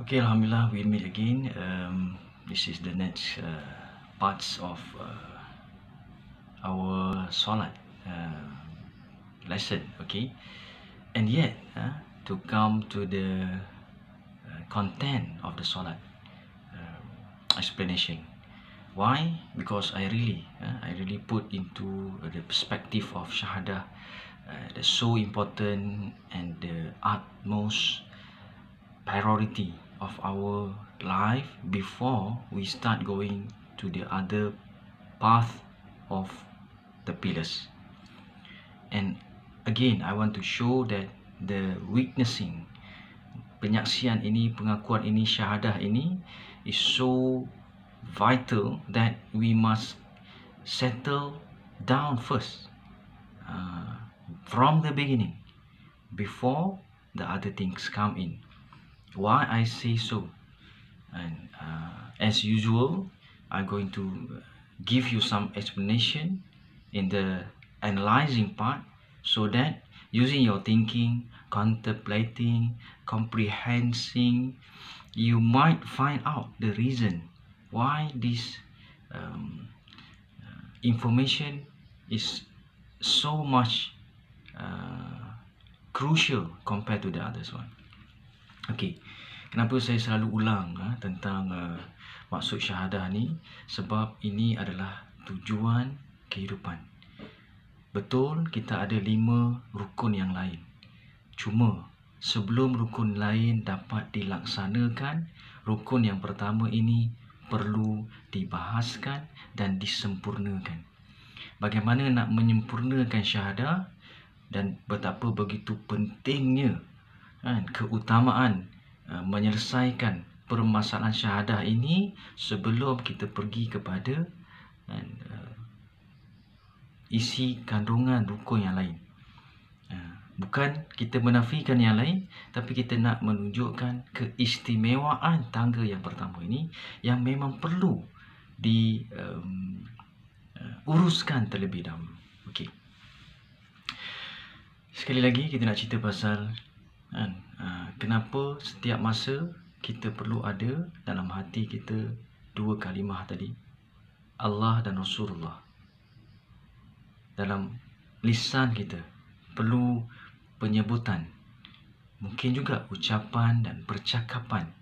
Okay, Alhamdulillah, we meet again. This is the next parts of our Salat lesson, okay? And yet, to come to the content of the Salat explanation. Why? Because I really put into the perspective of Shahadah, that's so important and the utmost priority of our life before we start going to the other path of the pillars. And again, I want to show that the witnessing, penyaksian ini, pengakuan ini, syahadah ini is so vital that we must settle down first from the beginning before the other things come in. Why I say so? And as usual, I'm going to give you some explanation in the analyzing part, so that using your thinking, contemplating, comprehending, you might find out the reason why this information is so much crucial compared to the others one. Okay, kenapa saya selalu ulang tentang maksud syahadah ni? Sebab ini adalah tujuan kehidupan. Betul, kita ada 5 rukun yang lain. Cuma sebelum rukun lain dapat dilaksanakan, rukun yang pertama ini perlu dibahaskan dan disempurnakan. Bagaimana nak menyempurnakan syahadah dan betapa begitu pentingnya keutamaan menyelesaikan permasalahan syahadah ini sebelum kita pergi kepada isi kandungan rukun yang lain. Bukan kita menafikan yang lain, tapi kita nak menunjukkan keistimewaan tangga yang pertama ini yang memang perlu diuruskan terlebih dahulu. Okey. Sekali lagi kita nak cerita pasal kenapa setiap masa kita perlu ada dalam hati kita 2 kalimah tadi, Allah dan Rasulullah. Dalam lisan kita perlu penyebutan, mungkin juga ucapan dan percakapan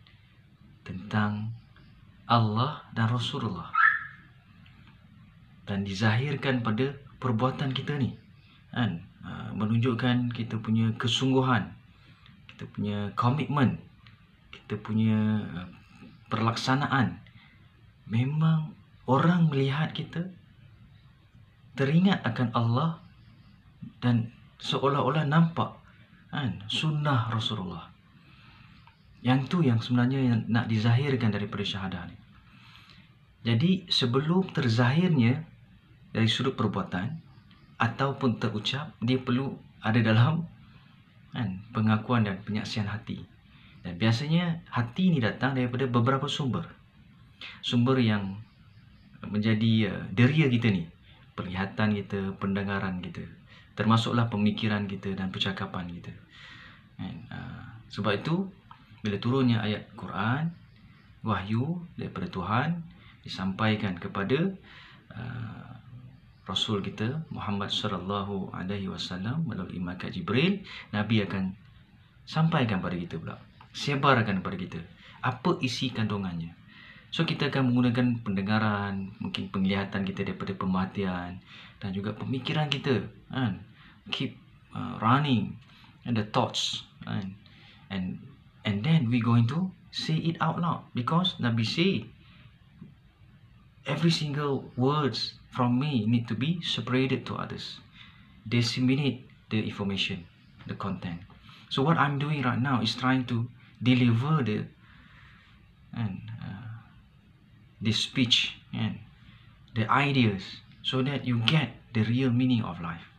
tentang Allah dan Rasulullah, dan dizahirkan pada perbuatan kita ni, menunjukkan kita punya kesungguhan, kita punya komitmen, kita punya perlaksanaan. Memang orang melihat kita teringat akan Allah dan seolah-olah nampak sunnah Rasulullah. Yang tu yang sebenarnya yang nak dizahirkan daripada syahadah ni. Jadi sebelum terzahirnya dari sudut perbuatan ataupun terucap, dia perlu ada dalam pengakuan dan penyaksian hati. Dan biasanya hati ni datang daripada beberapa sumber. Sumber yang menjadi deria kita ni, penglihatan kita, pendengaran kita, termasuklah pemikiran kita dan percakapan kita. Sebab itu bila turunnya ayat Quran, wahyu daripada Tuhan disampaikan kepada Rasul kita Muhammad sallallahu alaihi wasallam melalui malaikat Jibril, Nabi akan sampaikan pada kita pula, sebarkan kepada kita apa isi kandungannya. So kita akan menggunakan pendengaran, mungkin penglihatan kita daripada pemerhatian, dan juga pemikiran kita, keep running and the thoughts, and then we going to say it out loud, because Nabi say every single words from me need to be separated to others, disseminate the information, the content. So what I'm doing right now is trying to deliver the speech and the ideas, so that you get the real meaning of life.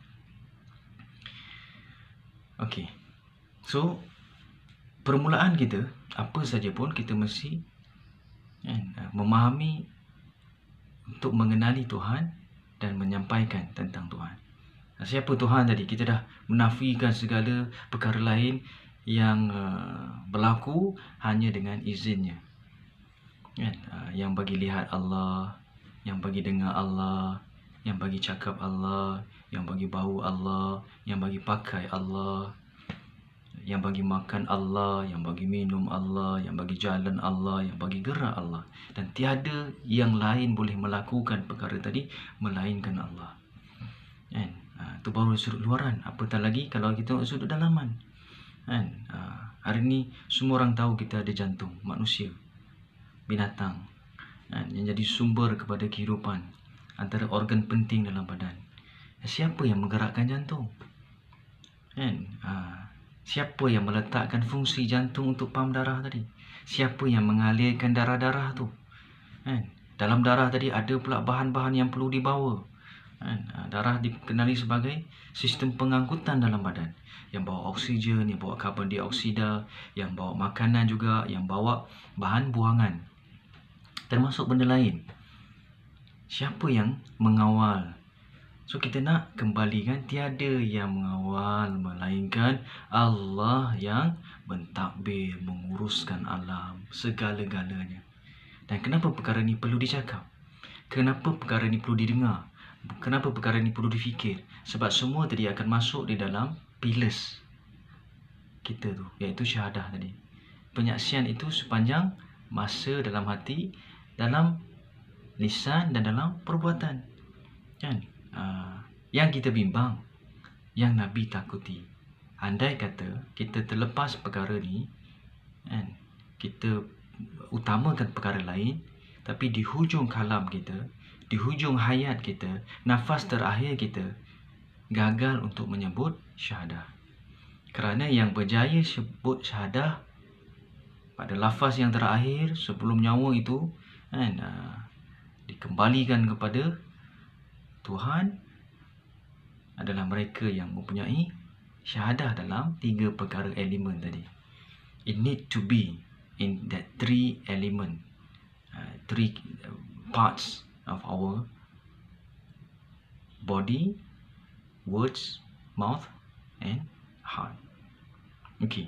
Okay, so permulaan kita apa saja pun kita mesti memahami untuk mengenali Tuhan dan menyampaikan tentang Tuhan. Siapa Tuhan tadi? Kita dah menafikan segala perkara lain, yang berlaku hanya dengan izinnya. Kan? Yang bagi lihat Allah, yang bagi dengar Allah, yang bagi cakap Allah, yang bagi bau Allah, yang bagi pakai Allah, yang bagi makan Allah, yang bagi minum Allah, yang bagi jalan Allah, yang bagi gerak Allah. Dan tiada yang lain boleh melakukan perkara tadi melainkan Allah. Kan? Itu baru sudut luaran. Apatah lagi kalau kita tengok sudut dalaman. Kan? Hari ni semua orang tahu kita ada jantung, manusia, binatang, kan? Yang jadi sumber kepada kehidupan, antara organ penting dalam badan. Siapa yang menggerakkan jantung? Kan? Siapa yang meletakkan fungsi jantung untuk pam darah tadi? Siapa yang mengalirkan darah-darah tu? Kan? Dalam darah tadi ada pula bahan-bahan yang perlu dibawa. Kan? Darah dikenali sebagai sistem pengangkutan dalam badan, yang bawa oksigen, yang bawa karbon dioksida, yang bawa makanan juga, yang bawa bahan buangan, termasuk benda lain. Siapa yang mengawal? So kita nak kembalikan tiada yang mengawal melainkan Allah yang mentadbir, menguruskan alam segala-galanya. Dan kenapa perkara ni perlu dicakap? Kenapa perkara ni perlu didengar? Kenapa perkara ni perlu difikir? Sebab semua tadi akan masuk di dalam pillars kita tu, iaitu syahadah tadi. Penyaksian itu sepanjang masa dalam hati, dalam lisan dan dalam perbuatan. Kan? Yang kita bimbang, yang Nabi takuti. Andai kata kita terlepas perkara ni, kan, kita utamakan perkara lain, tapi di hujung kalam kita, di hujung hayat kita, nafas terakhir kita gagal untuk menyebut syahadah. Kerana yang berjaya sebut syahadah pada lafaz yang terakhir sebelum nyawa itu, kan, dikembalikan kepada Tuhan, adalah mereka yang mempunyai syahadah dalam 3 perkara elemen tadi. It need to be in that 3 element, 3 parts of our body, words, mouth and heart. Okay.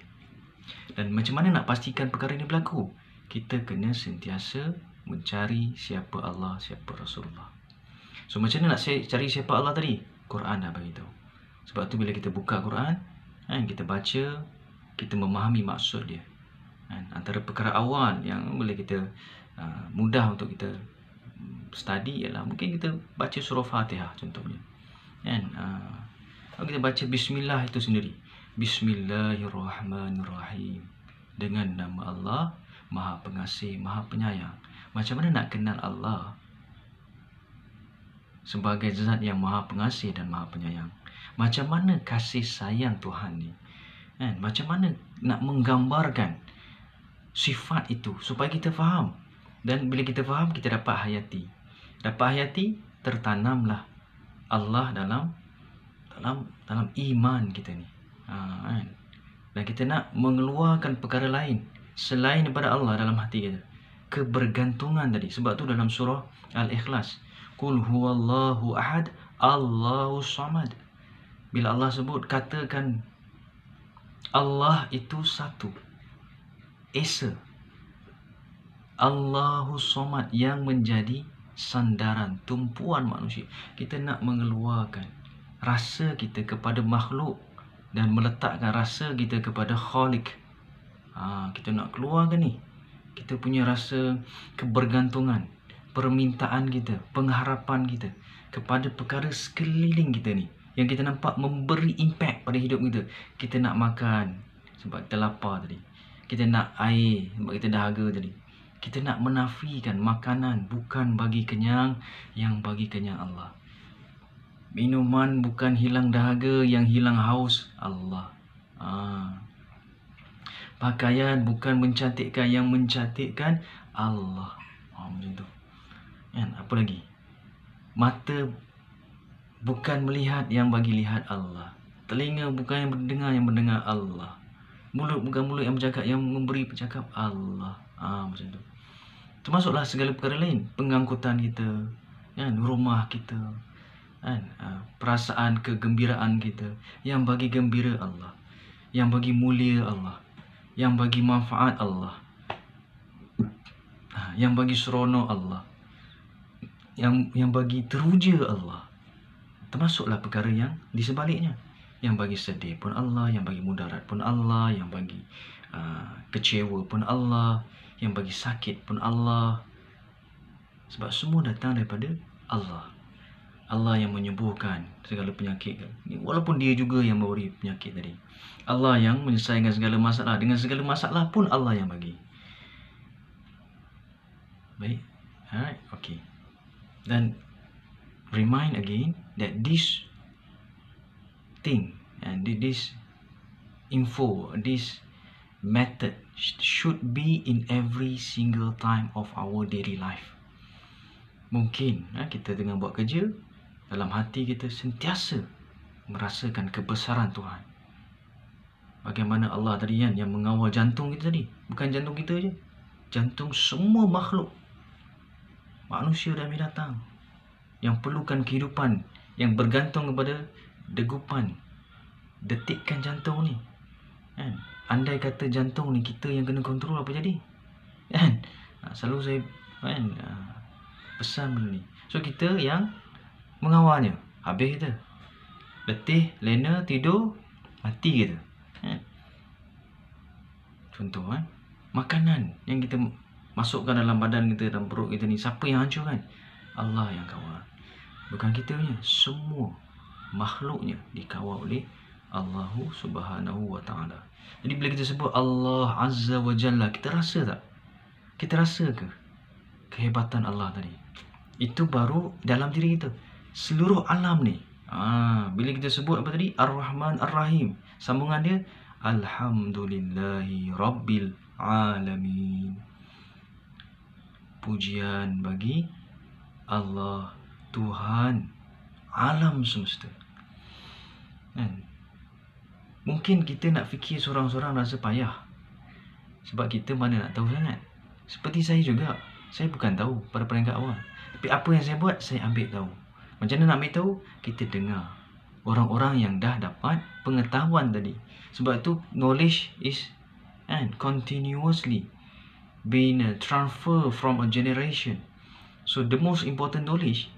Dan macam mana nak pastikan perkara ini berlaku? Kita kena sentiasa mencari siapa Allah, siapa Rasulullah. So macam mana nak cari siapa Allah tadi? Quran dah beritahu. Sebab tu bila kita buka Quran, kan, kita baca, kita memahami maksud dia. Kan, antara perkara awal yang boleh kita mudah untuk kita study ialah mungkin kita baca surah Fatihah contohnya. Kan, kalau kita baca Bismillah itu sendiri. Bismillahirrahmanirrahim. Dengan nama Allah, Maha Pengasih, Maha Penyayang. Macam mana nak kenal Allah sebagai zat yang Maha Pengasih dan Maha Penyayang? Macam mana kasih sayang Tuhan ni? Kan? Macam mana nak menggambarkan sifat itu supaya kita faham? Dan bila kita faham, kita dapat hayati. Dapat hayati, tertanamlah Allah dalam iman kita ni. Kan? Dan kita nak mengeluarkan perkara lain selain daripada Allah dalam hati kita. Kebergantungan tadi. Sebab tu dalam surah Al-Ikhlas, Qul huwallahu ahad, Allahu samad. Bila Allah sebut, katakan Allah itu satu, esa. Allahu samad, yang menjadi sandaran, tumpuan manusia. Kita nak mengeluarkan rasa kita kepada makhluk dan meletakkan rasa kita kepada Khalik. Kita nak keluarkan ni. Kita punya rasa kebergantungan, permintaan kita, pengharapan kita kepada perkara sekeliling kita ni, yang kita nampak memberi impact pada hidup kita. Kita nak makan sebab kita lapar tadi. Kita nak air sebab kita dahaga tadi. Kita nak menafikan makanan bukan bagi kenyang, yang bagi kenyang Allah. Minuman bukan hilang dahaga, yang hilang haus Allah. Pakaian bukan mencantikkan, yang mencantikkan Allah. Macam tu. Kan? Apa lagi? Mata bukan melihat, yang bagi lihat Allah. Telinga bukan yang mendengar, yang mendengar Allah. Mulut bukan mulut yang bercakap, yang memberi bercakap Allah. Macam tu. Termasuklah segala perkara lain. Pengangkutan kita, kan? Rumah kita, kan? Perasaan kegembiraan kita, yang bagi gembira Allah. yang bagi mulia Allah, yang bagi manfaat Allah, yang bagi seronok Allah, yang bagi teruja Allah. Termasuklah perkara yang di sebaliknya. Yang bagi sedih pun Allah, yang bagi mudarat pun Allah, yang bagi kecewa pun Allah, yang bagi sakit pun Allah. Sebab semua datang daripada Allah. Allah yang menyembuhkan segala penyakit. Walaupun dia juga yang memberi penyakit tadi. Allah yang menyelesaikan segala masalah. Dengan segala masalah pun Allah yang bagi. Baik. Alright, okay. Dan remind again that this thing and this info, this method should be in every single time of our daily life. Mungkin kita tengah buat kerja, dalam hati kita sentiasa merasakan kebesaran Tuhan. Bagaimana Allah tadi kan yang mengawal jantung kita tadi. Bukan jantung kita je, jantung semua makhluk, manusia dan binatang, yang perlukan kehidupan, yang bergantung kepada degupan, detikkan jantung ni. Kan? Andai kata jantung ni kita yang kena kontrol, apa jadi? Kan? Selalu saya pesan benda ni. So kita yang mengawalnya. Habis kita letih, lena, tidur, mati kita. Kan? Contoh makanan yang kita masukkan dalam badan kita, dalam perut kita ni, siapa yang hancurkan? Allah yang kawal. Bukan kita punya. Semua makhluknya dikawal oleh Allah Subhanahu wa ta'ala. Jadi bila kita sebut Allah Azza wa Jalla, kita rasa tak? Kita rasa ke kehebatan Allah tadi? Itu baru dalam diri kita. Seluruh alam ni. Bila kita sebut apa tadi? Ar-Rahman Ar-Rahim. Sambungan dia Alhamdulillahi Rabbil Alamin. Pujian bagi Allah, Tuhan alam semesta. Mungkin kita nak fikir seorang-seorang rasa payah, sebab kita mana nak tahu sangat. Seperti saya juga, saya bukan tahu pada peringkat awal. Tapi apa yang saya buat, saya ambil tahu. Macam mana nak ambil tahu? Kita dengar orang-orang yang dah dapat pengetahuan tadi. Sebab tu knowledge is continuously being transferred from a generation. So the most important knowledge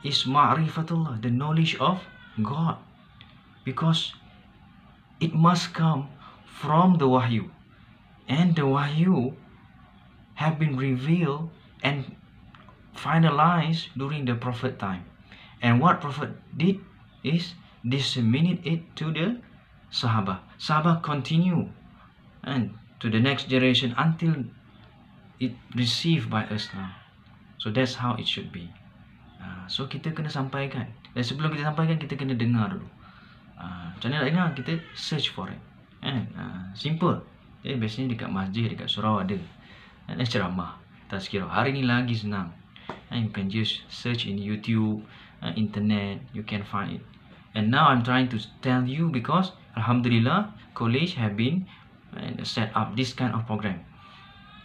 is ma'rifatullah, the knowledge of God. Because it must come from the wahyu. And the wahyu have been revealed and finalized during the prophet time. And what prophet did is disseminate it to the sahabat. Sahabat continue and to the next generation until it received by us now. So that's how it should be. So kita kena sampaikan. Dan sebelum kita sampaikan, kita kena dengar dulu. Macam mana nak dengar? Kita search for it. Simple. Jadi biasanya dekat masjid, dekat surau ada ceramah tazkirah. Hari ni lagi senang. You can just search in YouTube, internet, you can find it. And now I'm trying to tell you because Alhamdulillah, college have been set up this kind of program.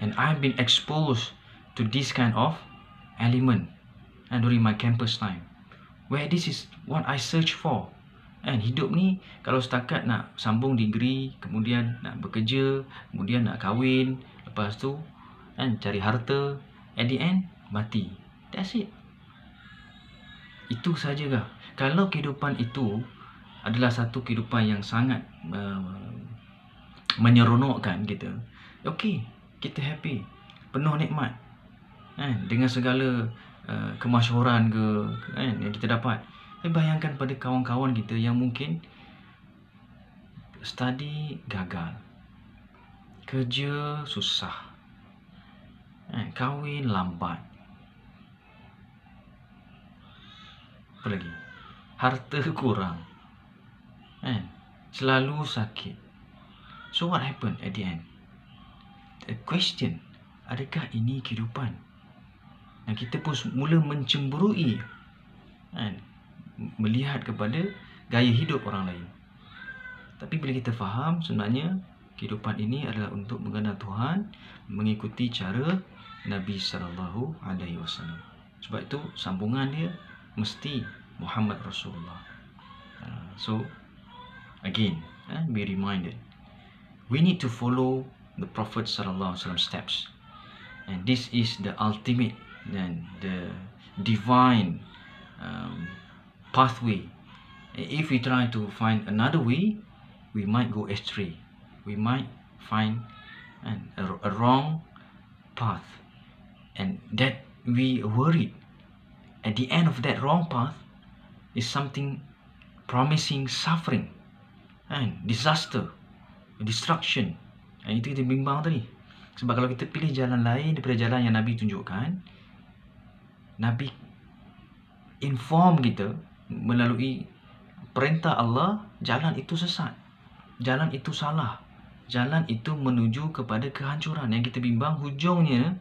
And I've been exposed to this kind of element during my campus time, where this is what I search for. Hidup ni kalau setakat nak sambung degree, kemudian nak bekerja, kemudian nak kahwin, lepas tu cari harta, at the end mati. That's it. Itu sahaja. Kalau kehidupan itu adalah satu kehidupan yang sangat menyeronokkan kita, okay, kita happy, penuh nikmat, dengan segala kemasyhuran yang kita dapat. Saya bayangkan pada kawan-kawan kita yang mungkin study gagal, kerja susah, kahwin lambat, apa lagi, harta kurang, selalu sakit. So what happened at the end? The question, adakah ini kehidupan? Dan kita pun mula mencemburui, melihat kepada gaya hidup orang lain. Tapi bila kita faham, sebenarnya kehidupan ini adalah untuk mengenal Tuhan, mengikuti cara Nabi SAW. Sebab itu sambungan dia mesti Muhammad Rasulullah. So again, be reminded. We need to follow the Prophet sallallahu alaihi wasallam steps, and this is the ultimate and the divine pathway. If we try to find another way, we might go astray. We might find a wrong path, and that we worried at the end of that wrong path is something promising suffering and disaster, destruction. Dan itu kita bimbang tadi. Sebab kalau kita pilih jalan lain daripada jalan yang Nabi tunjukkan, Nabi inform kita melalui perintah Allah, jalan itu sesat, jalan itu salah, jalan itu menuju kepada kehancuran. Yang kita bimbang hujungnya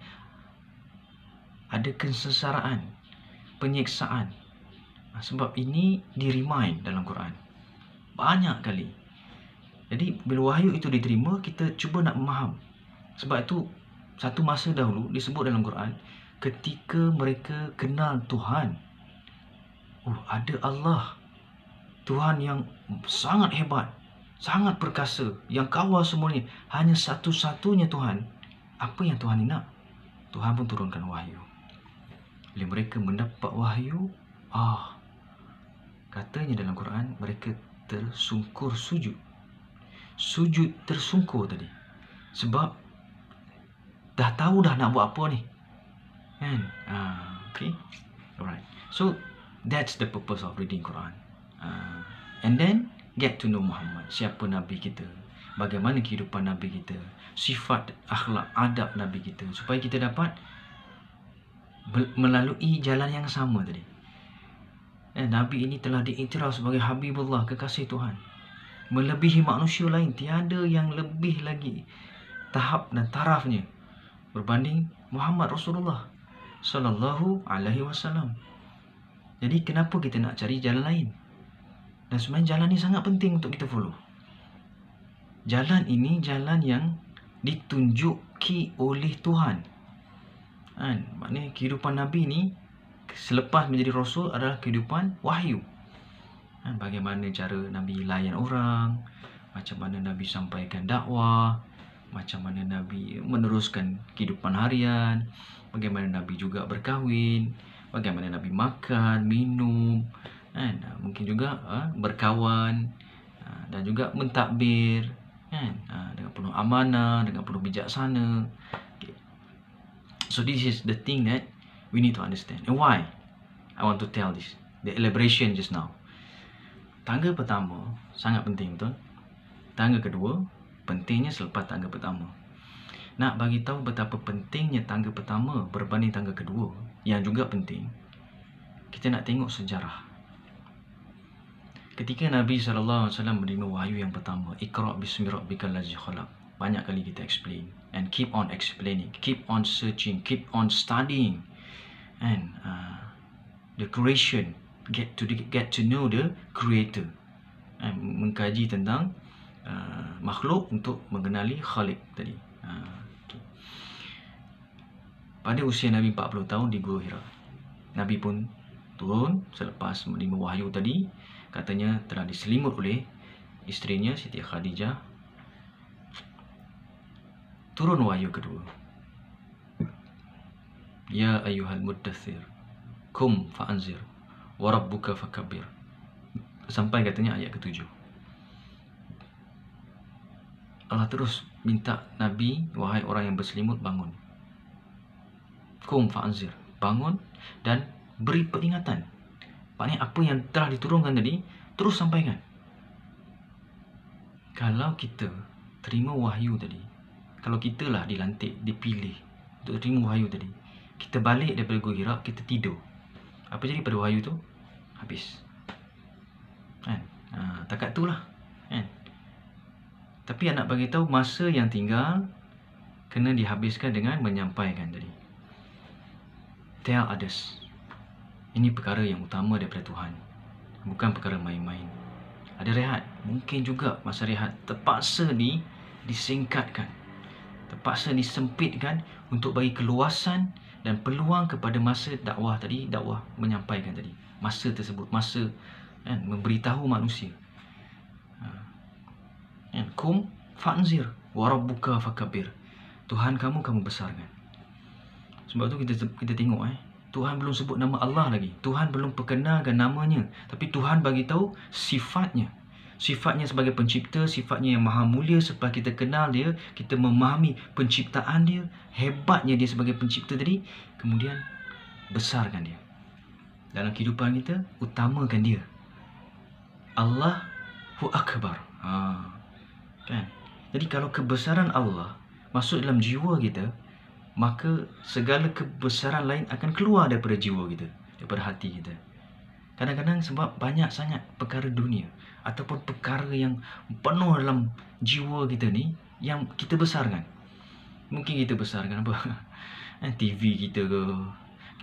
ada kesesaraan, penyiksaan. Sebab ini di-remind dalam Quran banyak kali. Jadi bila wahyu itu diterima, kita cuba nak memaham. Sebab itu satu masa dahulu disebut dalam Quran, ketika mereka kenal Tuhan, ada Allah, Tuhan yang sangat hebat, sangat perkasa, yang kawal semuanya, hanya satu-satunya Tuhan. Apa yang Tuhan nak? Tuhan pun turunkan wahyu. Bila mereka mendapat wahyu, katanya dalam Quran, mereka tersungkur sujud. Sujud tersungkur tadi. Sebab dah tahu dah nak buat apa ni. Kan? Okay. Alright. So, that's the purpose of reading Quran. And then, get to know Muhammad. Siapa Nabi kita. Bagaimana kehidupan Nabi kita. Sifat, akhlak, adab Nabi kita. Supaya kita dapat melalui jalan yang sama tadi. Nabi ini telah diiktiraf sebagai Habibullah, kekasih Tuhan. Melebihi manusia lain, tiada yang lebih lagi tahap dan tarafnya berbanding Muhammad Rasulullah sallallahu alaihi wasallam. Jadi kenapa kita nak cari jalan lain? Dan sebenarnya jalan ini sangat penting untuk kita follow. Jalan ini jalan yang ditunjuki oleh Tuhan. Maknanya kehidupan Nabi ni selepas menjadi Rasul adalah kehidupan wahyu. Bagaimana cara Nabi layan orang, macam mana Nabi sampaikan dakwah, macam mana Nabi meneruskan kehidupan harian, bagaimana Nabi juga berkahwin, bagaimana Nabi makan, minum, mungkin juga berkawan, dan juga mentadbir, dengan penuh amanah, dengan penuh bijaksana. So this is the thing that we need to understand. And why I want to tell this, the elaboration just now. Tangga pertama sangat penting, betul? Tangga kedua pentingnya selepas tangga pertama. Nak bagi tahu betapa pentingnya tangga pertama berbanding tangga kedua yang juga penting, kita nak tengok sejarah. Ketika Nabi SAW menerima wahyu yang pertama, Iqra' bismi rabbikal ladzi khalaq, banyak kali kita explain, and keep on explaining, keep on searching, keep on studying, and the creation, get to know the creator, mengkaji tentang makhluk untuk mengenali Khaliq tadi. Okay. Pada usia Nabi 40 tahun di Gua Hira, Nabi pun turun selepas menerima wahyu tadi. Katanya telah diselimut oleh isterinya Siti Khadijah. Turun wahyu kedua. Ya ayyuhal muddathir, kum fa'anzir, wa rabbuka fakabbir. Sampai katanya ayat ke-7. Allah terus minta Nabi, wahai orang yang berselimut, bangun. Kum fa'anzir, bangun dan beri peringatan. Maknanya apa yang telah diturunkan tadi, terus sampaikan. Kalau kita terima wahyu tadi, kalau kita lah dilantik, dipilih untuk terima wahyu tadi, kita balik daripada Gua Hira, kita tidur, apa jadi pada wahyu tu? Habis. Takat tu lah. Tapi nak bagi tahu masa yang tinggal kena dihabiskan dengan menyampaikan tadi. Tell others. Ini perkara yang utama daripada Tuhan, bukan perkara main-main. Ada rehat, mungkin juga masa rehat terpaksa disingkatkan, terpaksa disempitkan untuk bagi keluasan dan peluang kepada masa dakwah tadi, dakwah menyampaikan tadi. Masa tersebut, masa memberitahu manusia. Kan? Kum fanzir wa rabbuka fakabir. Tuhan kamu besarkan. Sebab tu kita tengok Tuhan belum sebut nama Allah lagi. Tuhan belum perkenalkan namanya, tapi Tuhan bagi tahu sifatnya. Sifatnya sebagai pencipta, sifatnya yang maha mulia. Sebab kita kenal dia, kita memahami penciptaan dia, hebatnya dia sebagai pencipta tadi, kemudian besarkan dia. Dalam kehidupan kita, utamakan dia. Allahu Akbar. Kan? Jadi kalau kebesaran Allah masuk dalam jiwa kita, maka segala kebesaran lain akan keluar daripada jiwa kita, daripada hati kita. Kadang-kadang sebab banyak sangat perkara dunia ataupun perkara yang penuh dalam jiwa kita ni yang kita besarkan. Mungkin kita besarkan apa? TV kita ke,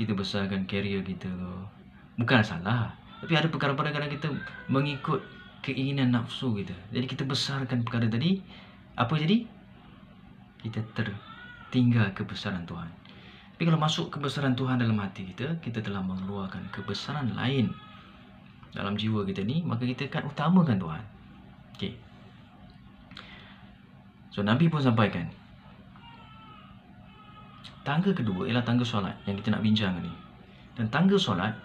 kita besarkan karier kita ke. Bukan salah, tapi ada perkara-perkara kadang kita mengikut keinginan nafsu kita. Jadi kita besarkan perkara tadi, apa jadi? Kita tertinggal kebesaran Tuhan. Tapi kalau masuk kebesaran Tuhan dalam hati kita, kita telah mengeluarkan kebesaran lain dalam jiwa kita ni, maka kita akan utamakan Tuhan. Okay. So Nabi pun sampaikan, tangga kedua ialah tangga solat yang kita nak bincang ni. Dan tangga solat,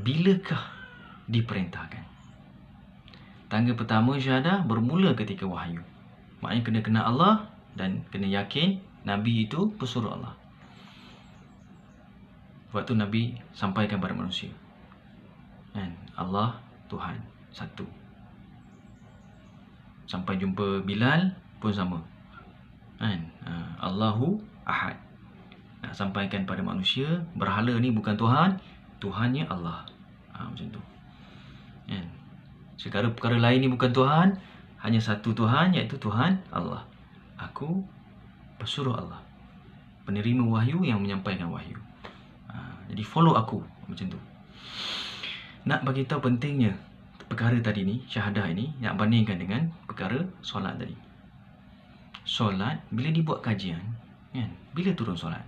bilakah diperintahkan? Tangga pertama syahadah bermula ketika wahyu. Maknanya kena kenal Allah dan kena yakin Nabi itu pesuruh Allah. Waktu Nabi sampaikan kepada manusia, Allah Tuhan satu. Sampai jumpa Bilal pun sama, Allahu Ahad. Nak sampaikan pada manusia, berhala ni bukan Tuhan, Tuhannya Allah. Macam tu. Segala perkara lain ni bukan Tuhan, hanya satu Tuhan, iaitu Tuhan Allah. Aku pesuruh Allah, penerima wahyu yang menyampaikan wahyu. Jadi follow aku, macam tu. Nak bagi tahu pentingnya perkara tadi ni, syahadah ini, nak bandingkan dengan perkara solat tadi. Solat bila dibuat kajian, kan? Bila turun solat?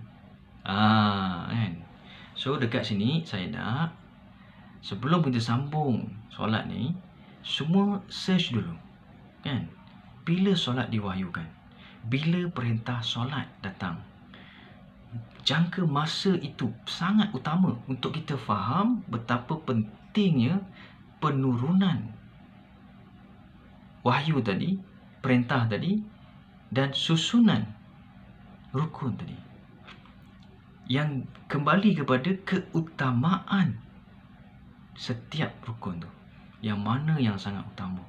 Kan? So dekat sini saya nak, sebelum kita sambung solat ni, semua search dulu, kan? Bila solat diwahyukan? Bila perintah solat datang? Jangka masa itu sangat utama untuk kita faham betapa pentingnya penurunan wahyu tadi, perintah tadi, dan susunan rukun tadi, yang kembali kepada keutamaan setiap rukun tu. Yang mana yang sangat utama?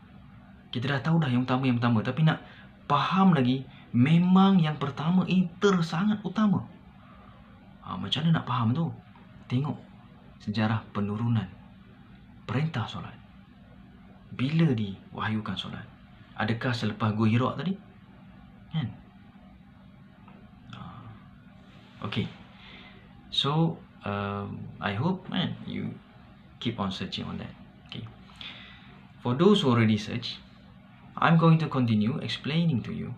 Kita dah tahu dah yang utama, tapi nak faham lagi, memang yang pertama ini sangat utama. Macam mana nak faham tu? Tengok sejarah penurunan perintah solat. Bila diwahyukan solat? Adakah selepas Gua Hira tadi? Kan? Okay. So I hope you keep on searching on that. Okay. For those who already search, I'm going to continue explaining to you,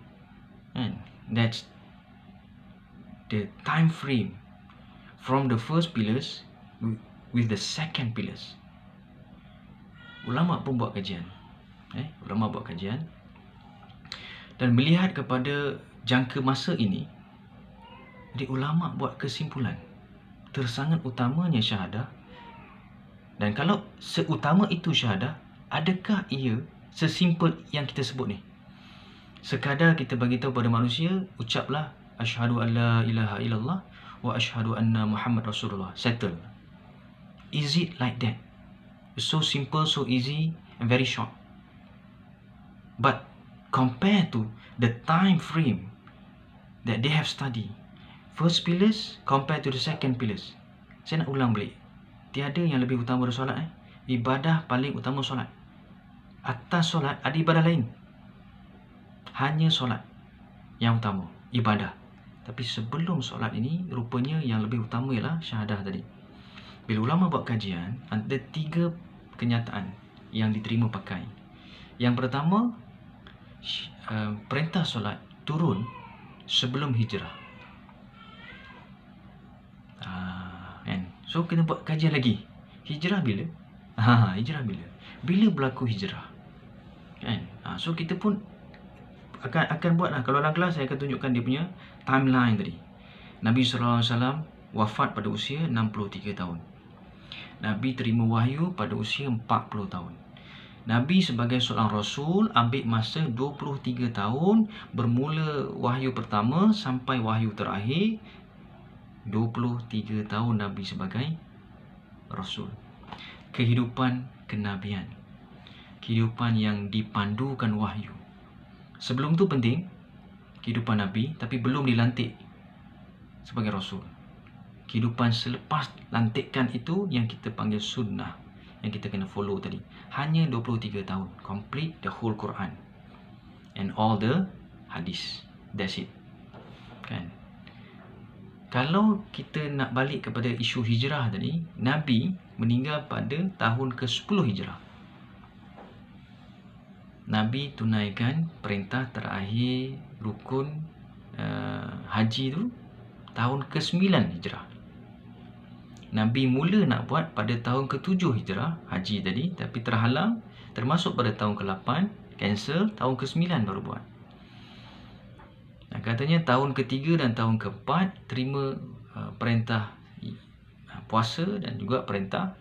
and that's the time frame from the first pillars with the second pillars. Ulama pun buat kajian, dan melihat kepada jangka masa ini, jadi ulama buat kesimpulan tersangat utamanya syahadah. Dan kalau seutama itu syahadah, adakah ia sesimpel yang kita sebut ni? Sekadar kita bagi tahu pada manusia, ucaplah asyhadu an la ilaha illallah wa asyhadu anna Muhammad Rasulullah. Settle. Is it like that? It's so simple, so easy, and very short. But compared to the time frame that they have studied, first pillars compared to the second pillars, saya nak ulang balik. Tiada yang lebih utama dari solat. Ibadah paling utama solat. Atas solat ada ibadah lain. Hanya solat yang utama, ibadah. Tapi sebelum solat ini, rupanya yang lebih utama ialah syahadah tadi. Bila ulama buat kajian, ada 3 kenyataan yang diterima pakai. Yang pertama, perintah solat turun sebelum hijrah. So kena buat kajian lagi. Hijrah bila? Hijrah bila? Bila berlaku hijrah? Kan? So kita pun akan buatlah. Kalau dalam kelas saya akan tunjukkan dia punya timeline tadi. Nabi SAW wafat pada usia 63 tahun. Nabi terima wahyu pada usia 40 tahun. Nabi sebagai seorang Rasul ambil masa 23 tahun bermula wahyu pertama sampai wahyu terakhir. 23 tahun Nabi sebagai Rasul. Kehidupan kenabian, kehidupan yang dipandukan wahyu. Sebelum tu penting kehidupan Nabi, tapi belum dilantik sebagai Rasul. Kehidupan selepas lantikan itu yang kita panggil sunnah, yang kita kena follow tadi. Hanya 23 tahun, complete the whole Quran and all the hadis. That's it. Kan? Kalau kita nak balik kepada isu hijrah tadi, Nabi meninggal pada tahun ke-10 hijrah. Nabi tunaikan perintah terakhir rukun haji tu tahun ke-9 hijrah. Nabi mula nak buat pada tahun ke-7 hijrah haji tadi, tapi terhalang, termasuk pada tahun ke-8, cancel, tahun ke-9 baru buat. Katanya tahun ke-3 dan tahun ke-4 terima perintah puasa dan juga perintah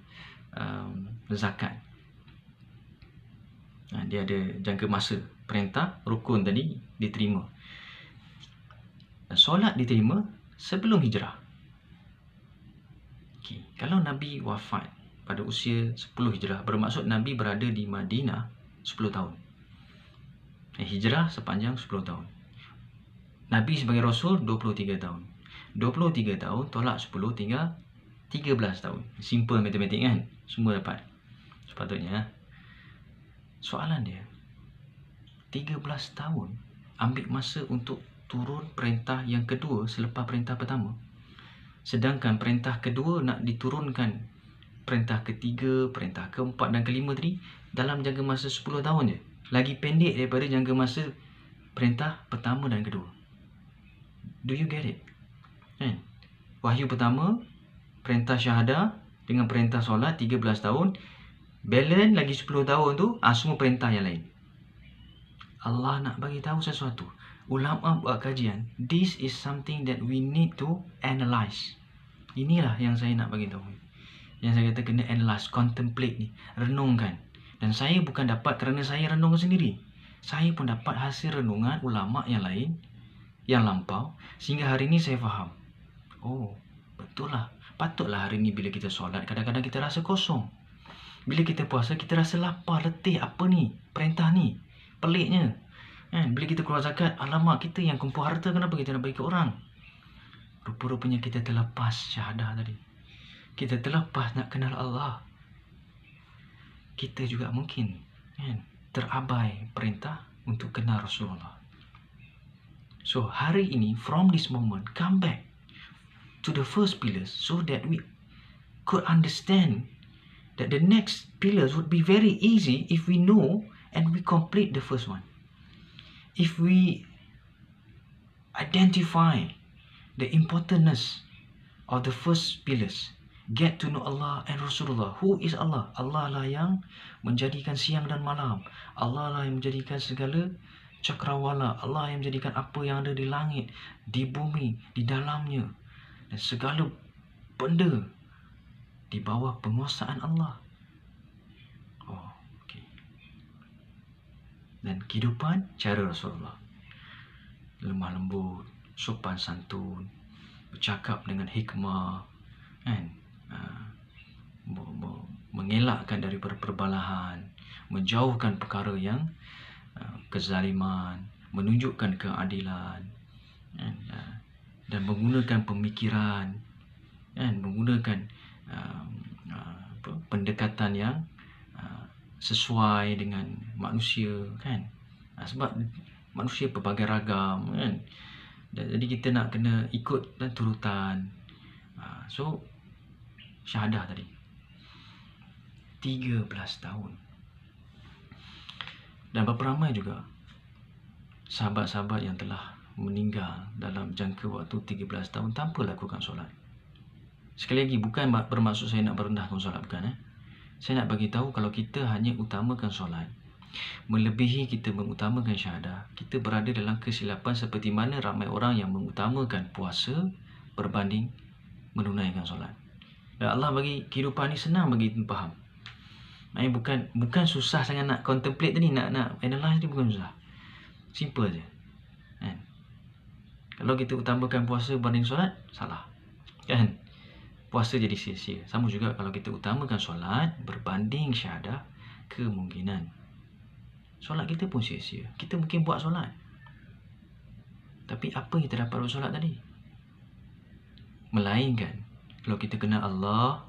zakat. Dia ada jangka masa. Perintah rukun tadi diterima. Solat diterima sebelum hijrah. Okay. Kalau Nabi wafat pada usia 10 hijrah, bermaksud Nabi berada di Madinah 10 tahun. Hijrah sepanjang 10 tahun. Nabi sebagai Rasul 23 tahun. 23 tahun tolak 10 tinggal 13 tahun. Simple matematik kan? Semua dapat. Sepatutnya. Soalan dia, 13 tahun ambil masa untuk turun perintah yang kedua selepas perintah pertama. Sedangkan perintah kedua nak diturunkan perintah ketiga, perintah keempat dan kelima tadi dalam jangka masa 10 tahun je. Lagi pendek daripada jangka masa perintah pertama dan kedua. Do you get it? Kan? Wahyu pertama, perintah syahadah dengan perintah solat 13 tahun. Balance lagi 10 tahun tu, semua perintah yang lain. Allah nak bagi tahu sesuatu. Ulama buat kajian. This is something that we need to analyze. Inilah yang saya nak bagi tahu. Yang saya kata kena analyze, contemplate ni, renungkan. Dan saya bukan dapat kerana saya renung sendiri. Saya pun dapat hasil renungan ulama yang lain yang lampau, sehingga hari ni saya faham. Oh, betul lah. Patutlah hari ni bila kita solat, kadang-kadang kita rasa kosong. Bila kita puasa, kita rasa lapar, letih. Apa ni? Perintah ni. Peliknya. Bila kita keluar zakat, alamak, kita yang kumpul harta, kenapa kita nak bagi ke orang? Rupa-rupanya kita terlepas syahadah tadi. Kita terlepas nak kenal Allah. Kita juga mungkin terabai perintah untuk kenal Rasulullah. So, hari ini, from this moment, come back to the first pillars so that we could understand that the next pillars would be very easy if we know and we complete the first one. If we identify the importance of the first pillars, get to know Allah and Rasulullah. Who is Allah? Allah lah yang menjadikan siang dan malam. Allah lah yang menjadikan segala cakrawala. Allah yang menjadikan apa yang ada di langit, di bumi, di dalamnya, dan segala benda di bawah penguasaan Allah. Oh, okay. Dan kehidupan cara Rasulullah. Lemah lembut, sopan santun, bercakap dengan hikmah, kan? Mengelakkan daripada perbalahan, menjauhkan perkara yang kezaliman, menunjukkan keadilan, dan menggunakan pemikiran, menggunakan pendekatan yang sesuai dengan manusia, kan? Sebab manusia pelbagai ragam, kan? Jadi kita nak kena ikut dan turutan. So syahadah tadi 13 tahun. Dan berapa ramai juga sahabat-sahabat yang telah meninggal dalam jangka waktu 13 tahun tanpa lakukan solat. Sekali lagi, bukan bermaksud saya nak merendahkan solat, bukan. Saya nak bagi tahu kalau kita hanya utamakan solat, Melebihi kita mengutamakan syahadah, kita berada dalam kesilapan seperti mana ramai orang yang mengutamakan puasa berbanding menunaikan solat. Dan Allah bagi kehidupan ni senang bagi kita faham. Maksudnya bukan susah sangat nak contemplate tadi, nak analyze ni bukan susah. Simple je. Kan? Kalau kita utamakan puasa berbanding solat, salah. Kan? Puasa jadi sia-sia. Sama juga kalau kita utamakan solat berbanding syahadah, kemungkinan solat kita pun sia-sia. Kita mungkin buat solat, tapi apa yang kita dapat buat solat tadi? Melainkan kalau kita kenal Allah,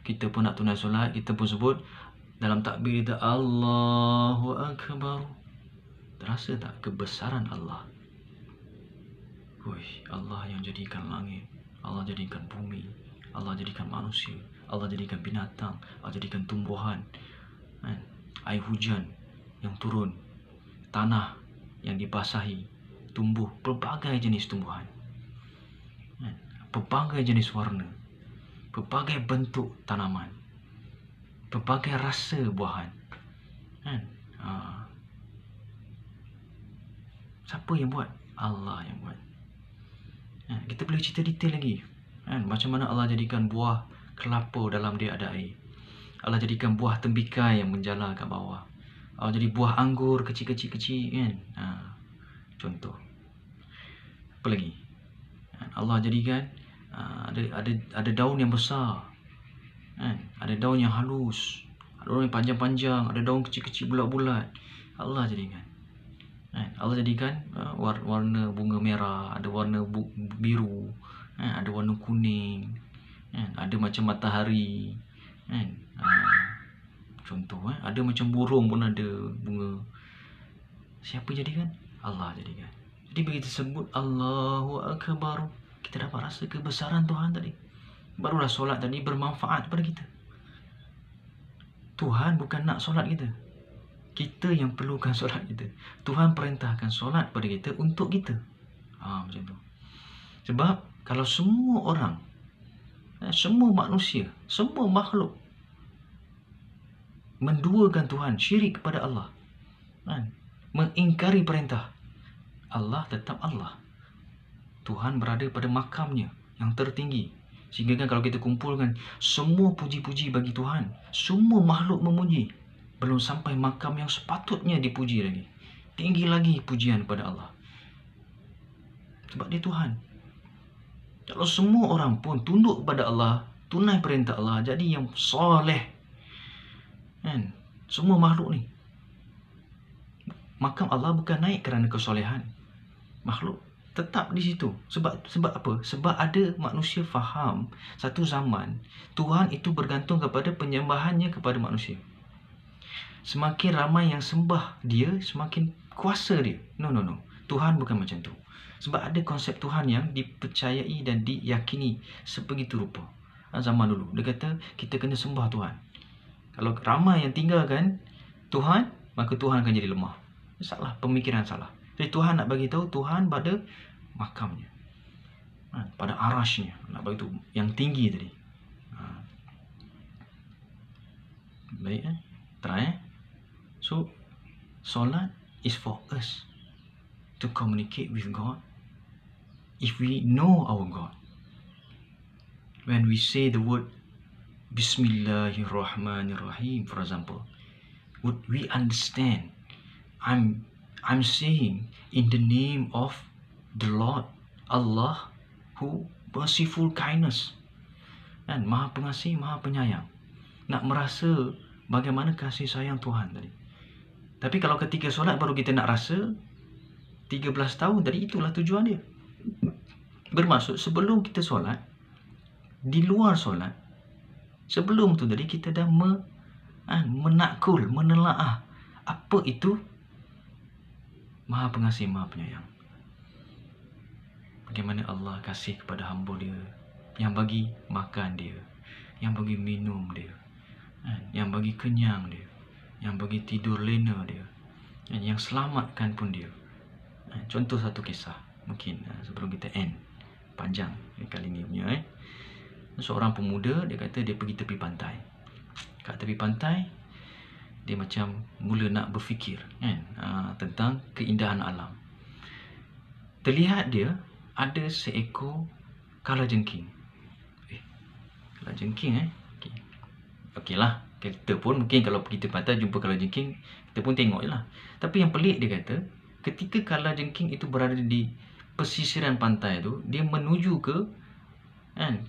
kita pun nak tunai solat, kita pun sebut dalam takbir kita Allahu Akbar. Terasa tak kebesaran Allah? Allah yang jadikan langit, Allah jadikan bumi, Allah jadikan manusia, Allah jadikan binatang, Allah jadikan tumbuhan, air hujan yang turun, tanah yang dibasahi, tumbuh pelbagai jenis tumbuhan, pelbagai jenis warna, pelbagai bentuk tanaman, pelbagai rasa buahan. Siapa yang buat? Allah yang buat. Kita boleh cerita detail lagi, macam mana Allah jadikan buah kelapa dalam dia ada air, Allah jadikan buah tembikai yang menjala kat bawah, Allah jadi buah anggur kecil-kecil kan. Contoh. Apa lagi? Allah jadikan ada daun yang besar, ada daun yang halus, ada daun yang panjang-panjang, ada daun kecil-kecil bulat-bulat. Allah jadikan. Allah jadikan warna bunga merah, ada warna biru, ada warna kuning, ada macam matahari, contoh. Ada macam burung pun ada bunga. Siapa jadikan? Allah jadikan. Jadi begitu sebut Allahu Akbar, kita dapat rasa kebesaran Tuhan tadi. Barulah solat tadi bermanfaat pada kita. Tuhan bukan nak solat kita, kita yang perlukan solat kita. Tuhan perintahkan solat pada kita untuk kita. Macam tu. Sebab kalau semua orang, semua manusia, semua makhluk menduakan Tuhan, syirik kepada Allah, mengingkari perintah, Allah tetap Allah. Tuhan berada pada makamnya yang tertinggi. Sehingga kan kalau kita kumpulkan semua puji-puji bagi Tuhan, semua makhluk memuji, belum sampai makam yang sepatutnya dipuji lagi. Tinggi lagi pujian kepada Allah. Sebab dia Tuhan. Kalau semua orang pun tunduk kepada Allah, tunai perintah Allah, jadi yang soleh, semua makhluk ni, makam Allah bukan naik kerana kesolehan makhluk, tetap di situ. Sebab apa? Sebab ada manusia faham satu zaman Tuhan itu bergantung kepada penyembahannya kepada manusia. Semakin ramai yang sembah dia, semakin kuasa dia. No. Tuhan bukan macam tu. Sebab ada konsep Tuhan yang dipercayai dan diyakini sebegitu rupa. Zaman dulu dia kata kita kena sembah Tuhan. Kalau ramai yang tinggalkan Tuhan, maka Tuhan akan jadi lemah. Salah, pemikiran salah. Jadi Tuhan nak bagi tahu Tuhan pada makamnya, pada arasnya, nak bagi tahu yang tinggi tadi. Baik, try. So, solat is for us to communicate with God. If we know our God, when we say the word Bismillahirrahmanirrahim, for example, would we understand I'm saying in the name of the Lord Allah, who merciful kindness, dan maha pengasih, maha penyayang. Nak merasa bagaimana kasih sayang Tuhan tadi. Tapi kalau ketika solat baru kita nak rasa, 13 tahun tadi, itulah tujuan dia. Bermaksud sebelum kita solat, di luar solat, sebelum tu tadi kita dah menakul, menelaah apa itu maha pengasih, maha penyayang. Bagaimana Allah kasih kepada hamba dia, yang bagi makan dia, yang bagi minum dia, yang bagi kenyang dia, yang bagi tidur lena dia, yang selamatkan pun dia. Contoh satu kisah, mungkin sebelum kita end, panjang kali ni punya. Seorang pemuda, dia kata dia pergi tepi pantai. Kat tepi pantai, dia macam mula nak berfikir kan, tentang keindahan alam. Terlihat dia ada seekor kalajengking. Kalajengking Okey lah, kita pun mungkin kalau kita pantai jumpa kalajengking, kita pun tengok je lah. Tapi yang pelik dia kata, ketika kalajengking itu berada di pesisiran pantai tu, dia menuju ke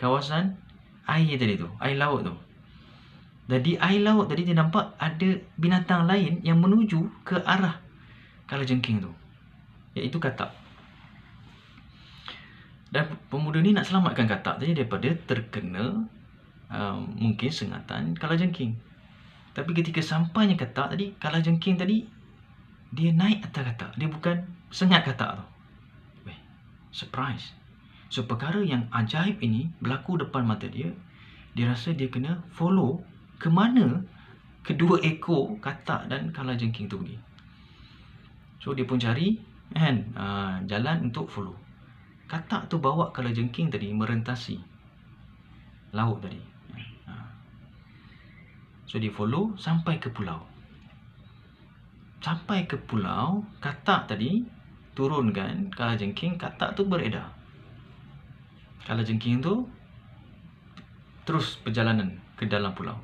kawasan air tadi tu, air laut tu. Jadi air laut tadi dia nampak ada binatang lain yang menuju ke arah kalajengking tu, iaitu katak. Dan pemuda ni nak selamatkan katak tadi daripada terkena mungkin sengatan kalajengking. Tapi ketika sampainya katak tadi, kalajengking tadi dia naik atas katak, dia bukan sengat katak tu. Surprise. So perkara yang ajaib ini berlaku depan mata dia. Dia rasa dia kena follow ke mana kedua ekor katak dan kalajengking tu pergi. So dia pun cari jalan untuk follow. Katak tu bawa kalajengking tadi merentasi laut tadi. So dia follow sampai ke pulau. Sampai ke pulau, katak tadi turunkan kalajengking, katak tu beredar. Kalajengking tu terus perjalanan ke dalam pulau.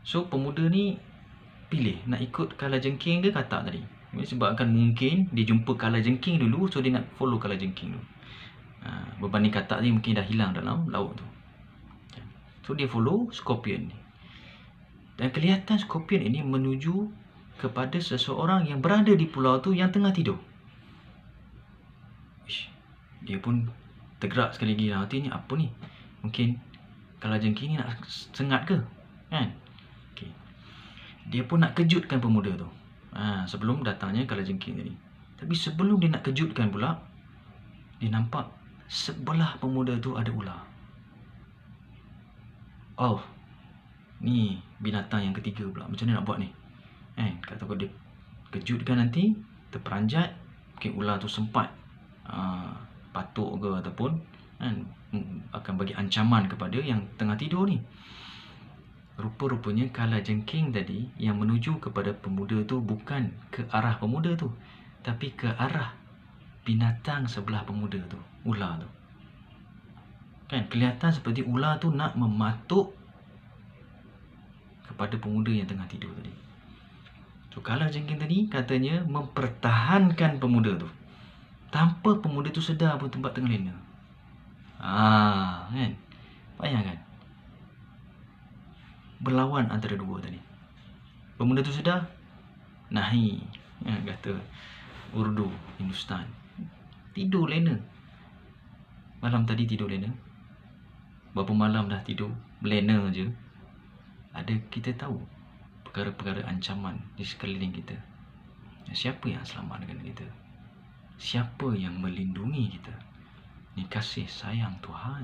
So pemuda ni pilih nak ikut kalajengking ke katak tadi. Sebabkan mungkin dia jumpa kalajengking dulu, so dia nak follow kalajengking dulu. Berbanding katak ni mungkin dah hilang dalam laut tu. So dia follow scorpion ni. Dan kelihatan scorpion ini menuju kepada seseorang yang berada di pulau tu yang tengah tidur. Dia pun tergerak sekali lagi dalam hati ni, apa ni? Mungkin kalajengking ni nak sengat ke? Kan? Okay. Dia pun nak kejutkan pemuda tu. Sebelum datangnya kalajengking tadi. Tapi sebelum dia nak kejutkan pula, dia nampak sebelah pemuda tu ada ular. Oh, ni binatang yang ketiga pula. Macam mana nak buat ni? Kata kalau dia kejutkan nanti, terperanjat, mungkin ular tu sempat patuk ke ataupun akan bagi ancaman kepada yang tengah tidur ni. Rupa-rupanya kalajengking tadi yang menuju kepada pemuda tu bukan ke arah pemuda tu, tapi ke arah binatang sebelah pemuda tu, ular tu. Kan kelihatan seperti ular tu nak mematuk kepada pemuda yang tengah tidur tadi. So kalajengking tadi katanya mempertahankan pemuda tu tanpa pemuda tu sedar pun tempat tengah lena. Kan? Bayangkan. Berlawan antara dua tadi. Pemuda tu sedar, nahi, kata Urdu, Hindustan. Tidur lena. Malam tadi tidur lena. Berapa malam dah tidur lena je. Ada kita tahu perkara-perkara ancaman di sekeliling kita. Siapa yang selamat dengan kita? Siapa yang melindungi kita? Ni kasih sayang Tuhan.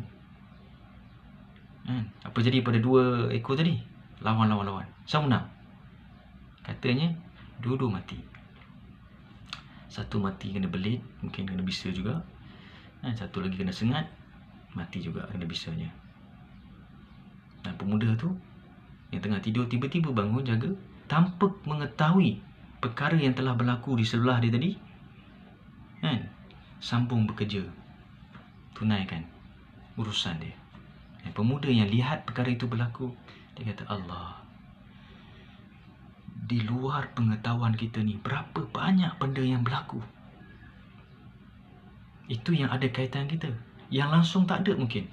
Apa jadi pada dua ekor tadi? Lawan. Siapa menang? Katanya dua-dua mati. Satu mati kena belit, mungkin kena bisa juga. Satu lagi kena sengat, mati juga kena bisanya. Dan pemuda tu yang tengah tidur tiba-tiba bangun jaga tanpa mengetahui perkara yang telah berlaku di sebelah dia tadi. Sambung bekerja, tunaikan urusan dia. Pemuda yang lihat perkara itu berlaku, dia kata, Allah, di luar pengetahuan kita ni berapa banyak benda yang berlaku. Itu yang ada kaitan kita, yang langsung tak ada mungkin.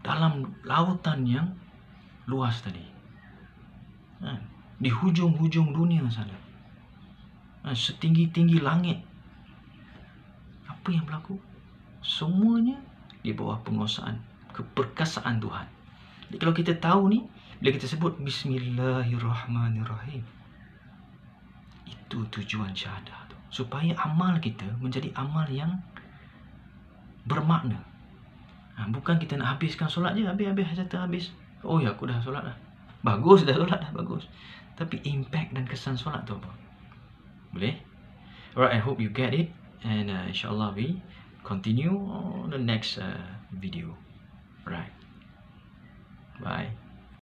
Dalam lautan yang luas tadi, di hujung-hujung dunia sana, setinggi-tinggi langit, apa yang berlaku? Semuanya di bawah penguasaan, keperkasaan Tuhan. Jadi kalau kita tahu ni, bila kita sebut Bismillahirrahmanirrahim, itu tujuan syahadah tu, supaya amal kita menjadi amal yang bermakna. Bukan kita nak habiskan solat je, habis kata habis. Oh ya, aku dah solat dah. Bagus dah solat dah, bagus. Tapi impact dan kesan solat tu apa? Boleh? Alright, I hope you get it. And insyaAllah we continue on the next video. Right. Bye.